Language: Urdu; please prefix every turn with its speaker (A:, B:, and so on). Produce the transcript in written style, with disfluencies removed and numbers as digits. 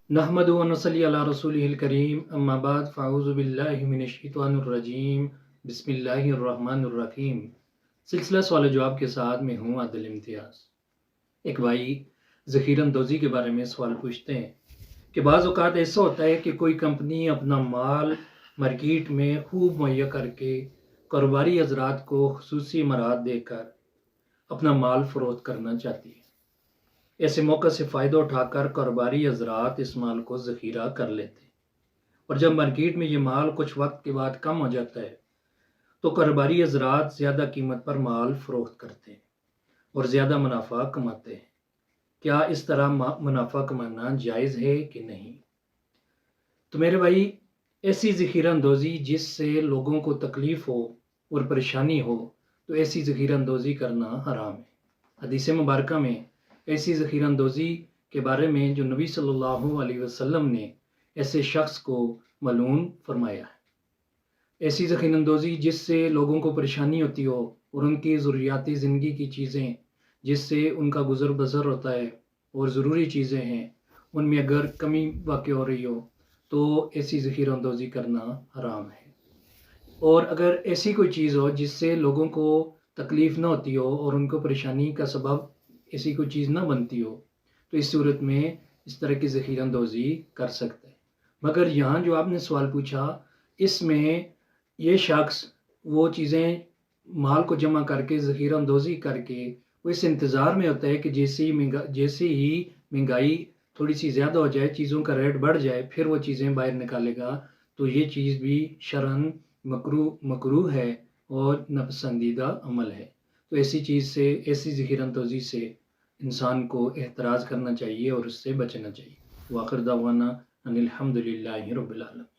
A: نحمد و نصلی علی رسولہ الکریم اما بعد فاعوذ باللہ من الشیطان الرجیم بسم اللہ الرحمن الرحیم۔ سلسلہ سوال جواب کے ساتھ میں ہوں عادل امتیاز۔ ایک بھائی ذخیرہ اندوزی کے بارے میں سوال پوچھتے ہیں کہ بعض اوقات ایسا ہوتا ہے کہ کوئی کمپنی اپنا مال مارکیٹ میں خوب مہیا کر کے کاروباری حضرات کو خصوصی امارات دے کر اپنا مال فروخت کرنا چاہتی ہے۔ ایسے موقع سے فائدہ اٹھا کر کاروباری حضرات اس مال کو ذخیرہ کر لیتے ہیں، اور جب مارکیٹ میں یہ مال کچھ وقت کے بعد کم ہو جاتا ہے تو کاروباری حضرات زیادہ قیمت پر مال فروخت کرتے ہیں اور زیادہ منافع کماتے ہیں۔ کیا اس طرح منافع کمانا جائز ہے کہ نہیں؟ تو میرے بھائی، ایسی ذخیرہ اندوزی جس سے لوگوں کو تکلیف ہو اور پریشانی ہو تو ایسی ذخیرہ اندوزی کرنا حرام ہے۔ حدیث مبارکہ میں ایسی ذخیرہ اندوزی کے بارے میں جو نبی صلی اللہ علیہ وسلم نے ایسے شخص کو ملعون فرمایا ہے۔ ایسی ذخیرہ اندوزی جس سے لوگوں کو پریشانی ہوتی ہو اور ان کی ضروریاتی زندگی کی چیزیں جس سے ان کا گزر بسر ہوتا ہے اور ضروری چیزیں ہیں ان میں اگر کمی واقع ہو رہی ہو تو ایسی ذخیرہ اندوزی کرنا حرام ہے۔ اور اگر ایسی کوئی چیز ہو جس سے لوگوں کو تکلیف نہ ہوتی ہو اور ان کو پریشانی کا سبب ایسی کوئی چیز نہ بنتی ہو تو اس صورت میں اس طرح کی ذخیرہ اندوزی کر سکتے ہیں۔ مگر یہاں جو آپ نے سوال پوچھا، اس میں یہ شخص وہ چیزیں مال کو جمع کر کے ذخیرہ اندوزی کر کے وہ اس انتظار میں ہوتا ہے کہ جیسے ہی مہنگائی تھوڑی سی زیادہ ہو جائے، چیزوں کا ریٹ بڑھ جائے، پھر وہ چیزیں باہر نکالے گا، تو یہ چیز بھی شرعاً مکروہ ہے اور ناپسندیدہ عمل ہے۔ تو ایسی ذخیرہ اندوزی سے انسان کو احتراز کرنا چاہیے اور اس سے بچنا چاہیے۔ وآخر دعوانا ان الحمد للہ رب العالمین۔